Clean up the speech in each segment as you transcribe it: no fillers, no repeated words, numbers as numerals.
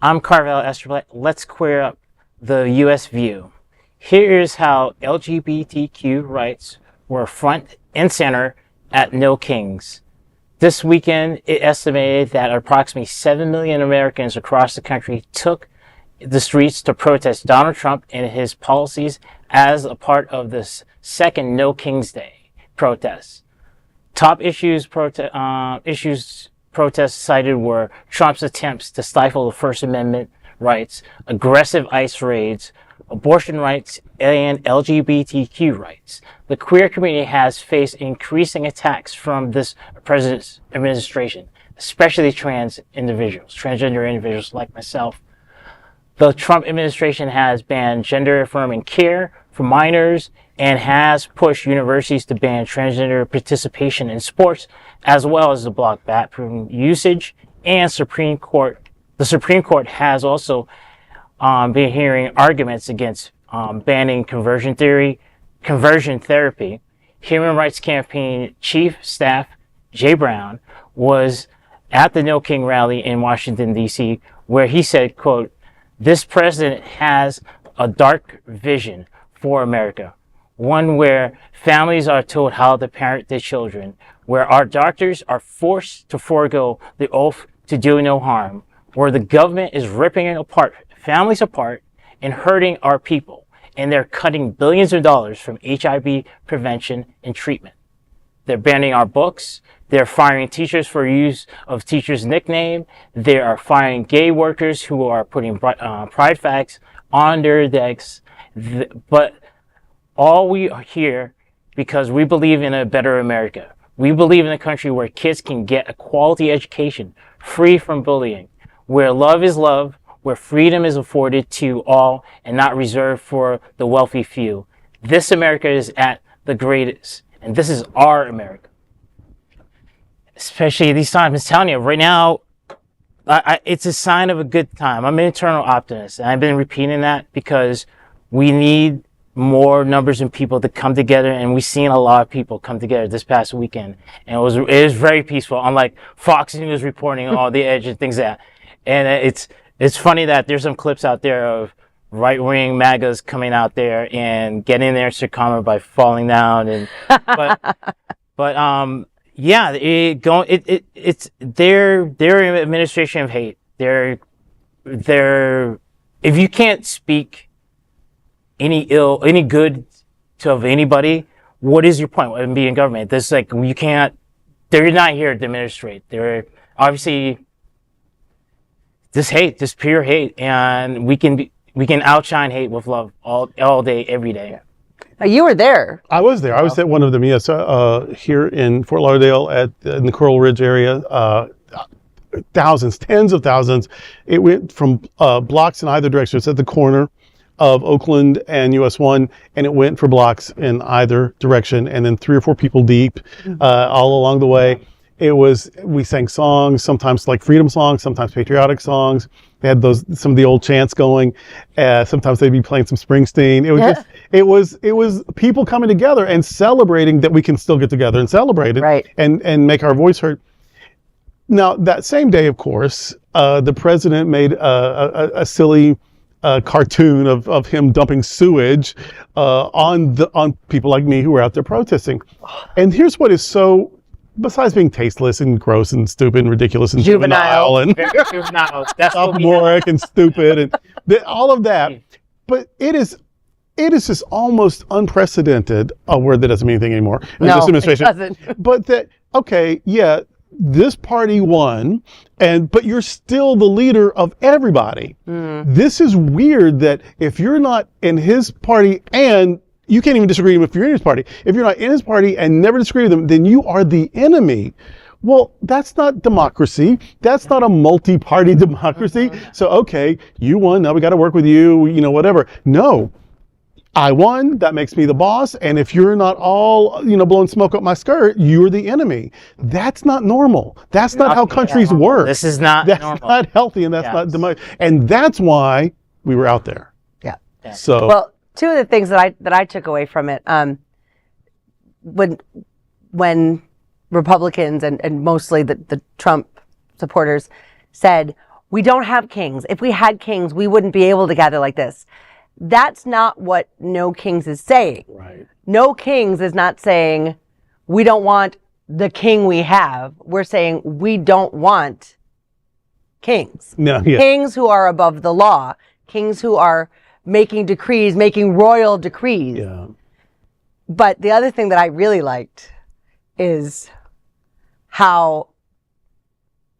I'm Carvel Esterblett. Let's queer up the U.S. view. Here's how LGBTQ rights were front and center at No Kings. This weekend, it estimated that approximately 7 million Americans across the country took the streets to protest Donald Trump and his policies as a part of this second No Kings Day protest. Top protests cited were Trump's attempts to stifle the First Amendment rights, aggressive ICE raids, abortion rights, and LGBTQ rights. The queer community has faced increasing attacks from this president's administration, especially transgender individuals like myself. The Trump administration has banned gender-affirming care for minors and has pushed universities to ban transgender participation in sports, as well as to block bathroom usage. And the Supreme Court has also been hearing arguments against banning conversion therapy. Human Rights Campaign Chief Staff Jay Brown was at the No King rally in Washington, D.C., where he said, quote, "This president has a dark vision for America, one where families are told how to parent their children, where our doctors are forced to forego the oath to do no harm, where the government is ripping families apart and hurting our people, and they're cutting billions of dollars from HIV prevention and treatment. They're banning our books. They're firing teachers for use of teachers' nickname. They are firing gay workers who are putting pride flags on their decks. But all we are here because we believe in a better America. We believe in a country where kids can get a quality education, free from bullying, where love is love, where freedom is afforded to all and not reserved for the wealthy few. This America is at the greatest, and this is our America. Especially these times, I'm telling you, right now, it's a sign of a good time. I'm an eternal optimist, and I've been repeating that because we need more numbers of people to come together, and we've seen a lot of people come together this past weekend, and it was very peaceful, unlike Fox News reporting all the edge and things like that. And it's funny that there's some clips out there of right-wing MAGAs coming out there and getting their succumb by falling down, and yeah, it's their administration of hate. They're if you can't speak any good of anybody, what is your point in being in government? This like you can't. They're not here to administrate. They're obviously this pure hate, and we can outshine hate with love all day, every day. You were there. I was there. I was at one of them, yes, here in Fort Lauderdale in the Coral Ridge area. Thousands, tens of thousands. It went from blocks in either direction. It's at the corner of Oakland and US 1, and it went for blocks in either direction, and then 3 or 4 people deep all along the way. We sang songs, sometimes like freedom songs, sometimes patriotic songs. They had some of the old chants going. Sometimes they'd be playing some Springsteen. It was people coming together and celebrating that we can still get together and celebrate it, right, and make our voice heard. Now that same day, of course, the president made a silly cartoon of him dumping sewage on people like me who were out there protesting. And here's what is so, besides being tasteless and gross and stupid and ridiculous and juvenile and sophomoric and stupid and all of that, but it is just almost unprecedented, a word that doesn't mean anything anymore in this administration. It doesn't. But that, okay, yeah, this party won, but you're still the leader of everybody. This is weird that if you're not in his party, and you can't even disagree with him if you're in his party. If you're not in his party and never disagree with him, then you are the enemy. Well, that's not democracy. That's not a multi-party democracy. So, okay, you won. Now we got to work with you, whatever. No, I won. That makes me the boss. And if you're not all, blowing smoke up my skirt, you're the enemy. That's not normal. That's not how countries work. This is not normal. That's not healthy, and that's not democracy. And that's why we were out there. Yeah. So. Well, two of the things that I took away from it, when Republicans and mostly the Trump supporters said, we don't have kings. If we had kings, we wouldn't be able to gather like this. That's not what No Kings is saying. Right. No Kings is not saying we don't want the king we have. We're saying we don't want kings. No, yeah. Kings who are above the law. Kings who are making decrees, making royal decrees. Yeah. But the other thing that I really liked is how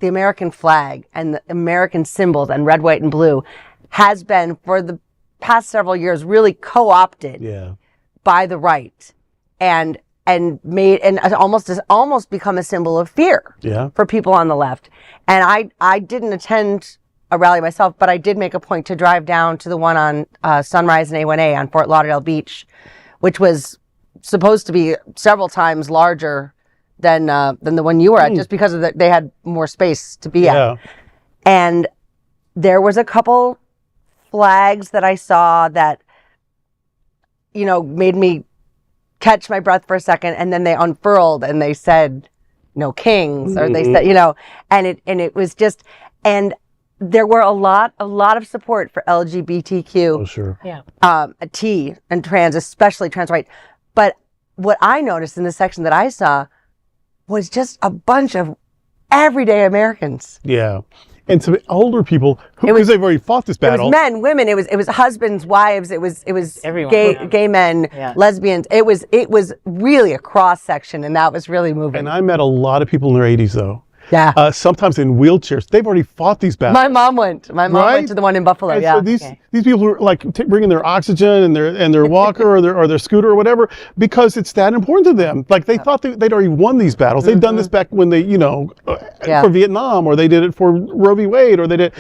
the American flag and the American symbols and red, white, and blue has been for the past several years really co-opted Yeah. by the right and made and almost become a symbol of fear Yeah. for people on the left. And I didn't attend a rally myself, but I did make a point to drive down to the one on Sunrise and A1A on Fort Lauderdale Beach, which was supposed to be several times larger than the one you were at, just because of they had more space to be Yeah. at. And there was a couple flags that I saw that, made me catch my breath for a second, and then they unfurled and they said, "No Kings," or they said, and it was just, and there were a lot of support for LGBTQ. Oh, sure. Yeah. T and trans, especially trans right. But what I noticed in the section that I saw was just a bunch of everyday Americans. Yeah. And some older people because they've already fought this It battle. was men, women. It was husbands, wives. It was Everyone. gay men, Yeah. lesbians. It was really a cross section, and that was really moving. And I met a lot of people in their 80s, though. Yeah. Sometimes in wheelchairs. They've already fought these battles. My mom went to the one in Buffalo. And Yeah. so these people are like bringing their oxygen and their walker or their scooter or whatever because it's that important to them. Like they thought they'd already won these battles. They've done this back when they for Vietnam, or they did it for Roe v. Wade, or they did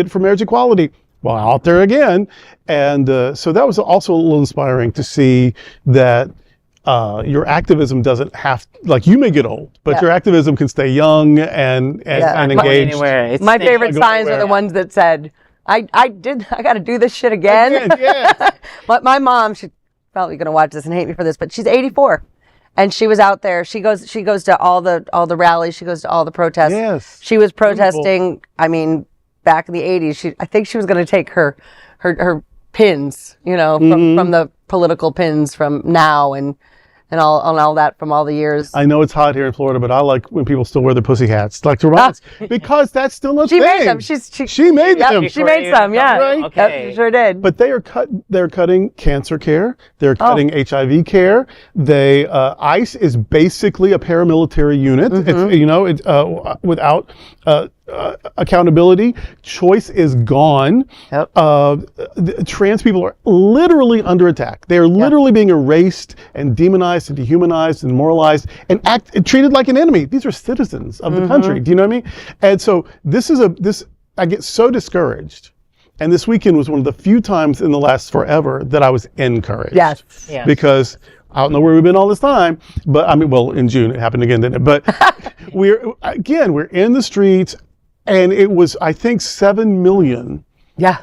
it for marriage equality. Well, out there again, and so that was also a little inspiring to see that. Your activism doesn't have, like, you may get old, but your activism can stay young and engaged. My favorite signs are the ones that said, I got to do this shit again. Yeah. My mom, she's probably going to watch this and hate me for this, but she's 84. And she was out there. She goes to all the rallies. She goes to all the protests. Yes. She was protesting. I mean, back in the 80s, I think she was going to take her pins, from the political pins from now and all that from all the years. I know it's hot here in Florida, but I like when people still wear their pussy hats, like to run, because that's still a She thing. made them. She made yep, them. She made some, yeah. Right? Okay. Yep, she sure did. But they're cutting cancer care. They're cutting HIV care. ICE is basically a paramilitary unit. It's without accountability. Choice is gone. Yep. Trans people are literally under attack. They are literally being erased and demonized and dehumanized and moralized and treated like an enemy. These are citizens of the country. Do you know what I mean? And so I get so discouraged. And this weekend was one of the few times in the last forever that I was encouraged. Yes. Yeah. Because I don't know where we've been all this time, but in June it happened again, didn't it? But we're in the streets, and it was, I think, 7 million. Yeah.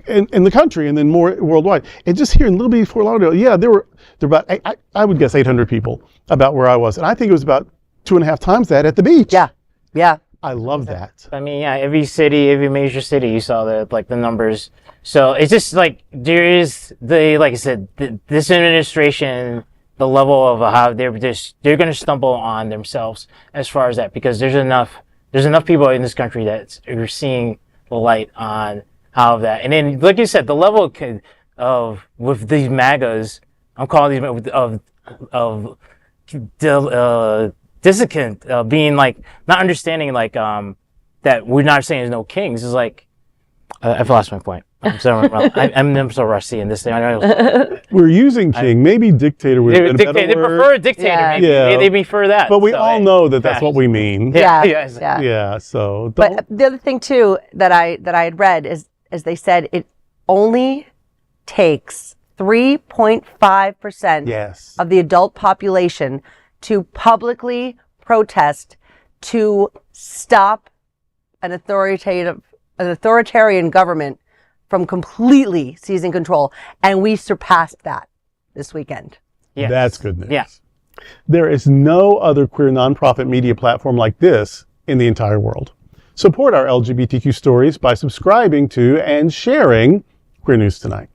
In the country, and then more worldwide. And just here in Little Bitty Fort Lauderdale, there were about, I would guess 800 people about where I was. And I think it was about 2.5 times that at the beach. Yeah. Yeah. I love that. I mean, yeah, every major city, you saw the numbers. So it's just like there is like I said, this administration, the level of how they're going to stumble on themselves as far as that, because there's enough people in this country that are seeing the light on how that, and then like you said, the level of with these MAGAs, I'm calling these of dissonant, being like not understanding that we're not saying there's no kings is like I've lost my point. I'm so rusty in this thing. We're using king, maybe dictator would have been a better They word. prefer a dictator. Yeah. Maybe. Yeah. They prefer that. But we all know that that's what we mean. Yeah. Yeah. Yeah. So. But the other thing too that I had read is they said it only takes 3.5% Yes. of the adult population to publicly protest to stop an authoritarian government from completely seizing control. And we surpassed that this weekend. Yes. That's good news. Yeah. There is no other queer nonprofit media platform like this in the entire world. Support our LGBTQ stories by subscribing to and sharing Queer News Tonight.